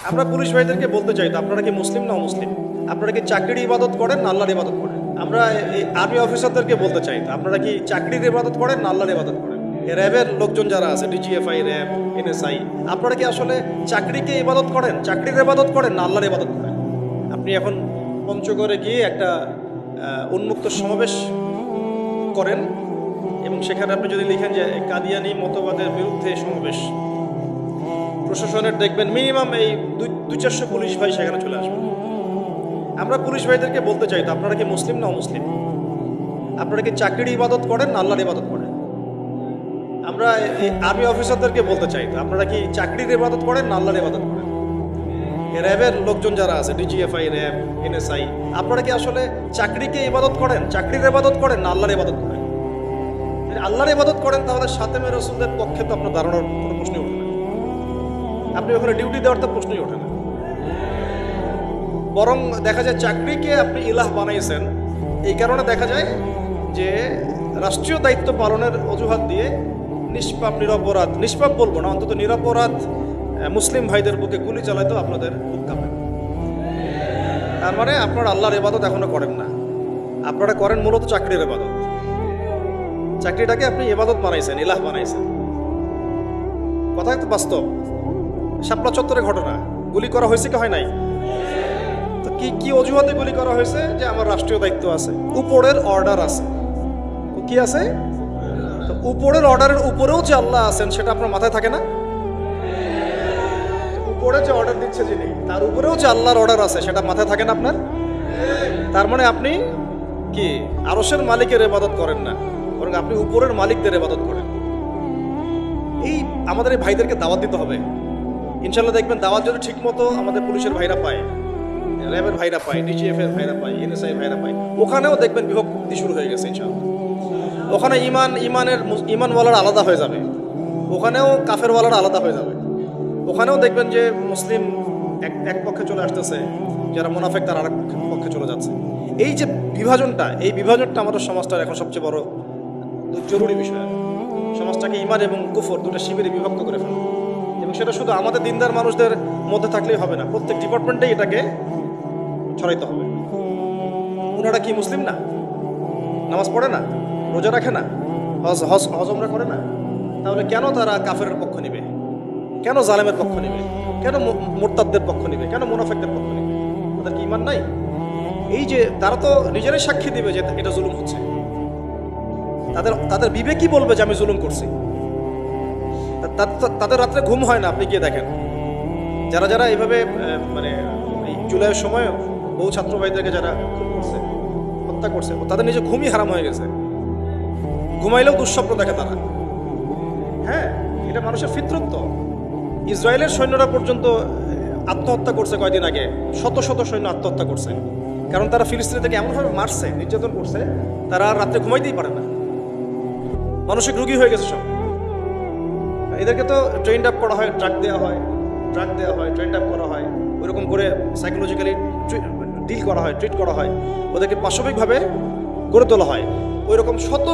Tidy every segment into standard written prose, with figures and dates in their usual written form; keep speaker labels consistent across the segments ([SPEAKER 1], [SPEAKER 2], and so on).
[SPEAKER 1] আমরা পুলিশ ভাইদেরকে বলতে চাই তো আপনারা কি মুসলিম না অমুসলিম? আপনারা কি চাকরির ইবাদত করেন না আল্লাহর ইবাদত করেন? আমরা এই আর্মি অফিসারদেরকে বলতে চাই তো আপনারা কি চাকরির ইবাদত করেন না আল্লাহর ইবাদত করেন? র্যাবের লোকজন যারা আছে, ডিজিএফআই, র্যাব, এনএসআই, আপনারা কি আসলে চাকরিকে ইবাদত করেন, চাকরির ইবাদত করেন না আল্লাহর ইবাদত করেন? আপনি এখন পঞ্চগড়ে গিয়ে একটা উন্মুক্ত সমাবেশ করেন এবং সেখানে আপনি যদি লিখেন যে কাদিয়ানি মতবাদের বিরুদ্ধে সমাবেশ, প্রশাসনের দেখবেন মিনিমাম এই 200-400 পুলিশ ভাই সেখানে চলে আসবে। আমরা পুলিশ ভাইদেরকে বলতে চাই তো আপনারা কি মুসলিম না অমুসলিম? আপনারা কি চাকরির ইবাদত করেন না আল্লাহর ইবাদত করেন? আমরা এই আর্মি অফিসারদেরকে বলতে চাই তো আপনারা কি চাকরির ইবাদত করেন না আল্লাহর ইবাদত করেন? র্যাবের লোকজন যারা আছে, ডিজিএফআই, র্যাব, এনএসআই, আপনারা কি আসলে চাকরিকে ইবাদত করেন, চাকরির ইবাদত করেন না আল্লাহর ইবাদত করেন? আল্লাহর ইবাদত করেন তাহলে সাতেমে রসুলদের পক্ষে তো আপনার দাঁড়ানোর কোনো প্রশ্নই ওঠে না। আপনি ওখানে ডিউটি দেওয়ার তো প্রশ্নই ওঠে না। বরং দেখা যায় চাকরিকে আপনি ইলাহ বানাইছেন, এই কারণে দেখা যায় যে রাষ্ট্রীয় দায়িত্ব পালনের অজুহাত দিয়ে নিষ্পাপ নিরপরাধ, নিষ্পাপ বলবো না, অন্তত নিরপরাধ মুসলিম ভাইদের বুকে গুলি চালাইতেও আপনাদের বুক কাঁপে। তার মানে আপনারা আল্লাহর ইবাদত এখনো করেন না, আপনারা করেন মূলত চাকরির ইবাদত। চাকরিটাকে আপনি ইবাদত বানাইছেন, ইলাহ বানাইছেন। কথা তো বাস্তব। শাপলা চত্বরে ঘটনা, গুলি করা হয়েছে কি হয় নাই? তো কি অজুহাতে গুলি করা হয়েছে? যে আমার রাষ্ট্রীয় দায়িত্ব আছে, উপরের অর্ডার আছে। কি আছে? তো উপরের অর্ডারের উপরেও যে আল্লাহ আছেন সেটা আপনার মাথায় থাকে না? উপরে যে অর্ডার দিচ্ছে যিনি, তার উপরেও যে আল্লাহর অর্ডার আছে সেটা মাথায় থাকে না আপনার? তার মানে আপনি কি আরশের মালিকের ইবাদত করেন না, বরং আপনি উপরের মালিকদের ইবাদত করেন। এই আমাদের এই ভাইদেরকে দাওয়াত দিতে হবে। ইনশাল্লাহ দেখবেন দাওয়াত যদি ঠিক মতো আমাদের পুলিশের ভাইরা পায়, র্যাবের ভাইরা পায়, ডিজিএফ এর ভাইরা পায়, এনএসআই ভাইরা পায়, ওখানেও দেখবেন বিভক্তি শুরু হয়ে গেছে ইনশাল্লাহ। ওখানে ইমানওয়ালার আলাদা হয়ে যাবে, ওখানেও কাফেরওয়ালার আলাদা হয়ে যাবে। ওখানেও দেখবেন যে মুসলিম এক পক্ষে চলে আসতেছে, যারা মুনাফেক তার আরেক পক্ষে চলে যাচ্ছে। এই যে বিভাজনটা আমাদের সমাজটার এখন সবচেয়ে বড় জরুরি বিষয়। সমাজটাকে ইমান এবং কুফর দুটো শিবিরে বিভক্ত করে ফেলা, এবং সেটা শুধু আমাদের দিনদার মানুষদের মধ্যে থাকলেই হবে না, প্রত্যেক ডিপার্টমেন্টেই এটাকে ছড়াইতে হবে। ওনারা কি মুসলিম না? নামাজ পড়ে না, রোজা রাখে না, হজ ওমরা করে না? তাহলে কেন তারা কাফেরের পক্ষ নেবে? কেন জালেমের পক্ষ নেবে? কেন মুরতাদদের পক্ষ নেবে? কেন মুনাফিকদের পক্ষ নেবে? তাদের কি ইমান নাই? এই যে তারা তো নিজেরাই সাক্ষী দিবে যে এটা জুলুম হচ্ছে। তাদের বিবেকই বলবে যে আমি জুলুম করছি। তাদের রাত্রে ঘুম হয় না। আপনি গিয়ে দেখেন যারা এইভাবে মানে এই জুলাইয়ের সময় বহু ছাত্র ভাইদেরকে যারা খুন করছে, হত্যা করছে, তাদের নিজে ঘুমই হারাম হয়ে গেছে। ঘুমাইলেও দুঃস্বপ্ন দেখে তারা। হ্যাঁ, এটা মানুষের ফিতরত। ইসরায়েলের সৈন্যরা পর্যন্ত আত্মহত্যা করছে কয়দিন আগে, শত শত সৈন্য আত্মহত্যা করছে। কারণ তারা ফিলিস্তিনি থেকে এমনভাবে মারছে, নির্যাতন করছে, তারা আর রাত্রে ঘুমাইতেই পারে না, মানসিক রোগী হয়ে গেছে সব। এদেরকে তো ট্রেন্ড আপ করা হয়, ড্রাগ দেওয়া হয়, ট্রেন্ড আপ করা হয়, ওইরকম করে সাইকোলজিক্যালি ডিল করা হয়, ট্রিট করা হয়, ওদেরকে পাশবিকভাবে গড়ে তোলা হয়। ওই রকম শত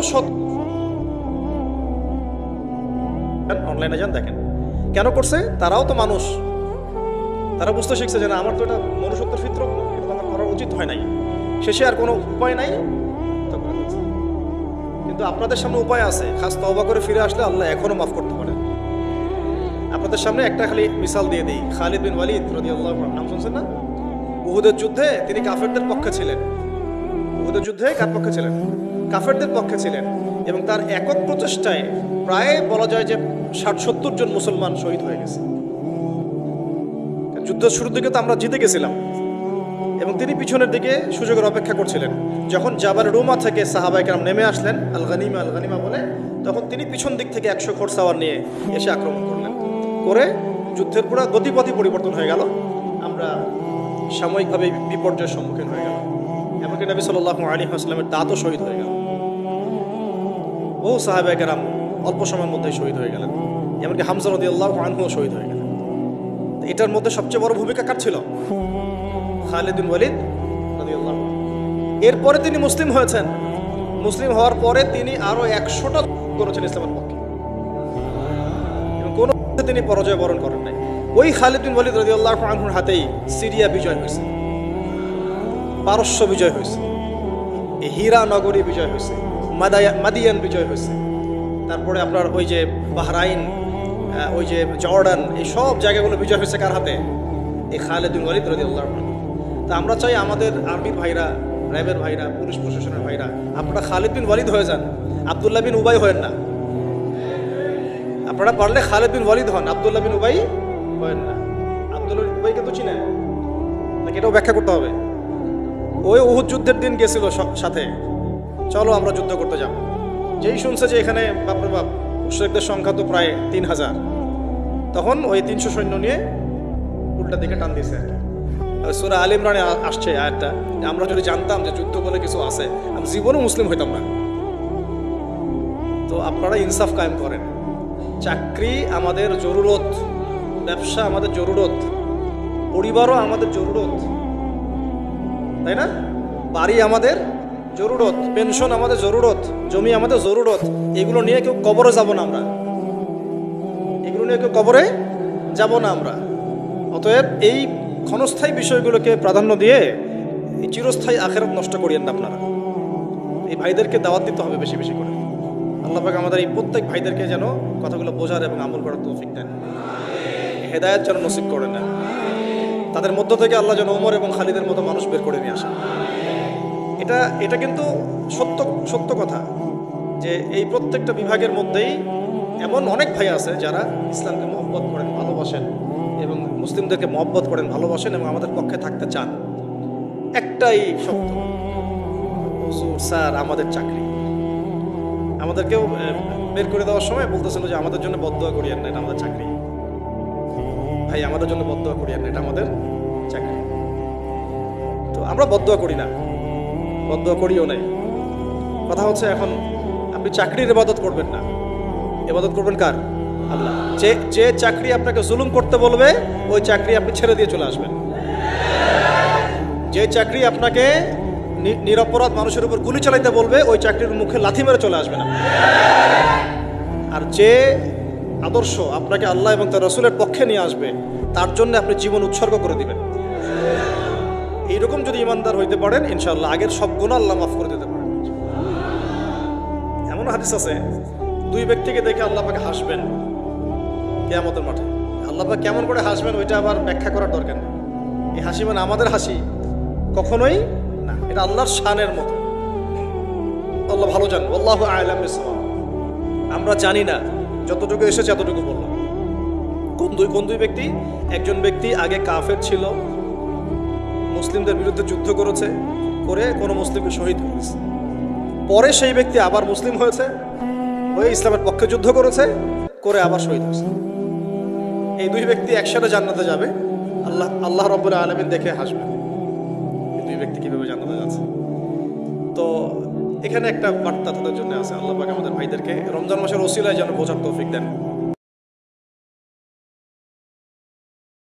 [SPEAKER 1] অনলাইনে যান দেখেন কেন করছে। তারাও তো মানুষ, তারা বুঝতে শিখছে যে না, আমার তো এটা মনুষ্যত্বের ফিতরত, এটা তো আমার করা উচিত হয় নাই। শেষে আর কোনো উপায় নাই, কিন্তু আপনাদের সামনে উপায় আছে। খাস তওবা করে ফিরে আসলে আল্লাহ এখনো মাফ করতে পারেন। আপনাদের সামনে একটা খালি মিসাল দিয়ে দিই। খালিদ বিন ওয়ালিদ রাদিয়াল্লাহু আনহু, নাম শুনছেন না? উহুদের যুদ্ধে তিনি কাফেরদের পক্ষে ছিলেন। উহুদের যুদ্ধে কার পক্ষে ছিলেন? কাফেরদের পক্ষে ছিলেন। এবং তার একক প্রচেষ্টায় প্রায় বলা যায় যে 60-70 জন মুসলমান শহীদ হয়ে গেছে। যুদ্ধের শুরুর দিকে তো আমরা জিতে গেছিলাম, এবং তিনি পিছনের দিকে সুযোগের অপেক্ষা করছিলেন। যখন জাবাল রুমা থেকে সাহাবায়ে কেরাম নেমে আসলেন আল গানিমা বলে, তখন তিনি পিছন দিক থেকে 100 ঘোড়সওয়ার নিয়ে এসে আক্রমণ করলেন। করে যুদ্ধের পুরো গতিপথই পরিবর্তন হয়ে গেল। আমরা সাময়িকভাবে বিপর্যয়ের সম্মুখীন হয়ে গেল। এমনকি নবী সাল্লাল্লাহু আলাইহি ওয়াসাল্লামের দাঁতও শহীদ হয়ে গেল। বহু সাহাবায়ে কেরাম অল্প সময়ের মধ্যেই শহীদ হয়ে গেলেন। এমনকি হামজা রাদিয়াল্লাহু আনহুও শহীদ হয়ে গেলেন। এটার মধ্যে সবচেয়ে বড় ভূমিকা কার ছিল? খালিদ বিন ওয়ালিদ রাদিয়াল্লাহু আনহু। এরপরে তিনি মুসলিম হয়েছেন। মুসলিম হওয়ার পরে তিনি আরো 100টা করেছেন ইসলামের পক্ষে, এবং কোনো তিনি পরাজয় বরণ করেন নাই। ওই খালিদ বিন ওয়ালিদ রাদিয়াল্লাহু আনহুর হাতেই সিরিয়া বিজয় হয়েছে, পারস্য বিজয় হয়েছে, হীরা নগরী বিজয় হয়েছে, মাদিয়ান বিজয় হয়েছে, তারপরে আপনার ওই যে বাহরাইন, ওই যে জর্ডান, এই সব জায়গাগুলো বিজয় হয়েছে কার হাতে? এই খালিদ বিন ওয়ালিদ রাদিয়াল্লাহু আনহু। তা আমরা চাই আমাদের আর্মির ভাইরা, র্যাবের ভাইরা, পুলিশ প্রশাসনের ভাইরা, আপনারা খালিদ বিন ওয়ালিদ হয়ে যান, আব্দুল্লাহ বিন উবাই হয়েন না। আপনারা পারলে খালিদ বিন ওয়ালিদ হন, আব্দুল্লাহ বিন উবাই হয়েন না। আব্দুল্লাহ বিন উবাইকে তো চিনেন নাকি? এটাও ব্যাখ্যা করতে হবে। ওই উহুদ যুদ্ধের দিন গেছিল সাথে, চলো আমরা যুদ্ধ করতে যাব। যেই শুনছে যে এখানে বাপরে বাপ মুশরিকদের সংখ্যা তো প্রায় 3000, তখন ওই 300 সৈন্য নিয়ে উল্টা দিকে টান দিয়েছে আর কি। সূরা আলে ইমরানে আসছে আয়াতটা, আমরা যদি জানতাম যে যুদ্ধ বলে কিছু আছে, আমি জীবনেও মুসলিম হইতাম না। তো আপনারা ইনসাফ কায়েম করেন। চাকরি আমাদের জরুরত, ব্যবসা আমাদের জরুরত, পরিবারও আমাদের জরুরত, তাই না? বাড়ি আমাদের জরুরত, পেনশন আমাদের জরুরত, জমি আমাদের জরুরত। এগুলো নিয়ে কেউ কবরে যাব না আমরা, এগুলো নিয়ে কেউ কবরে যাব না আমরা। অতএব এই ক্ষণস্থায়ী বিষয়গুলোকে প্রাধান্য দিয়ে এই চিরস্থায়ী আখিরাত নষ্ট করিয়েন না আপনারা। এই ভাইদেরকে দাওয়াত দিতে হবে বেশি বেশি করে। আল্লাহ পাক আমাদের এই প্রত্যেক ভাইদেরকে যেন কথাগুলো বোঝার এবং আমল করার তৌফিক দেন, হেদায়েত যেন নসিব করে নেন। তাদের মধ্য থেকে আল্লাহ যেন ওমর এবং খালিদের মতো মানুষ বের করে নিয়ে আসেন। এটা কিন্তু সত্য কথা যে এই প্রত্যেকটা বিভাগের মধ্যেই এমন অনেক ভাই আছে যারা ইসলামকে মহব্বত করেন, ভালোবাসেন, এবং মুসলিমদেরকে মহব্বত করেন, ভালোবাসেন, এবং আমাদের পক্ষে থাকতে চান। একটাই শব্দ, হুজুর স্যার আমাদের চাকরি। আমাদেরকেও বের করে দেওয়ার সময় বলতেছিল যে আমাদের জন্য বদদোয়া করিয়েন না, এটা আমাদের চাকরি। ভাই আমাদের জন্য বদদোয়া করিয়েন না, এটা আমাদের চাকরি। তো আমরা বদদোয়া করি না, বদদোয়া করিও নাই। কথা হচ্ছে এখন আপনি চাকরির ইবাদত করবেন না, ইবাদত করবেন কার? আল্লাহ। যে চাকরি আপনাকে জুলুম করতে বলবে ওই চাকরি আপনি ছেড়ে দিয়ে চলে আসবেন। যে চাকরি আপনাকে নিরপরাধ মানুষের উপর গুলি চালাইতে বলবে ওই চাকরির মুখে লাথি মেরে চলে আসবেন। আর যে আদর্শ আপনাকে আল্লাহ এবং তার রাসূলের পক্ষে নিয়ে আসবে তার জন্য আপনি জীবন উৎসর্গ করে দিবেন। এইরকম যদি ইমানদার হইতে পারেন ইনশাআল্লাহ আগের সব গুনাহ আল্লাহ মাফ করে দিতে পারেন। এমন হাদিস আছে, দুই ব্যক্তিকে দেখে আল্লাহ পাক হাসবেন কিয়ামতের মাঠে। আল্লাহ পাক কেমন করে হাসবেন ওইটা আবার ব্যাখ্যা করার দরকার নেই। এই হাসি মানে আমাদের হাসি কখনোই না, এটা আল্লাহর শানের মতো। আল্লাহ ভালো জানেন, আল্লাহু আ'লাম বিসওয়াব। আমরা জানি না, যতটুকু এসেছে এতটুকু বললাম। কোন দুই ব্যক্তি? একজন ব্যক্তি আগে কাফের ছিল, মুসলিমদের বিরুদ্ধে যুদ্ধ করেছে, করে কোনো মুসলিমকে শহীদ করেছে। পরে সেই ব্যক্তি আবার মুসলিম হয়েছে, হয়ে ইসলামের পক্ষে যুদ্ধ করেছে, করে আবার শহীদ হয়েছে। এই দুই ব্যক্তি একসাথে জান্নাতে যাবে। আল্লাহ রাব্বুল আলামিন দেখে হাসবেন, এই দুই ব্যক্তি কিভাবে জান্নাতে যাচ্ছে। তো এখানে একটা বার্তা তাদের জন্য আছে। আল্লাহ পাক আমাদের ভাইদেরকে রমজান মাসের ওসিলায় যেন বোঝার তৌফিক দেন।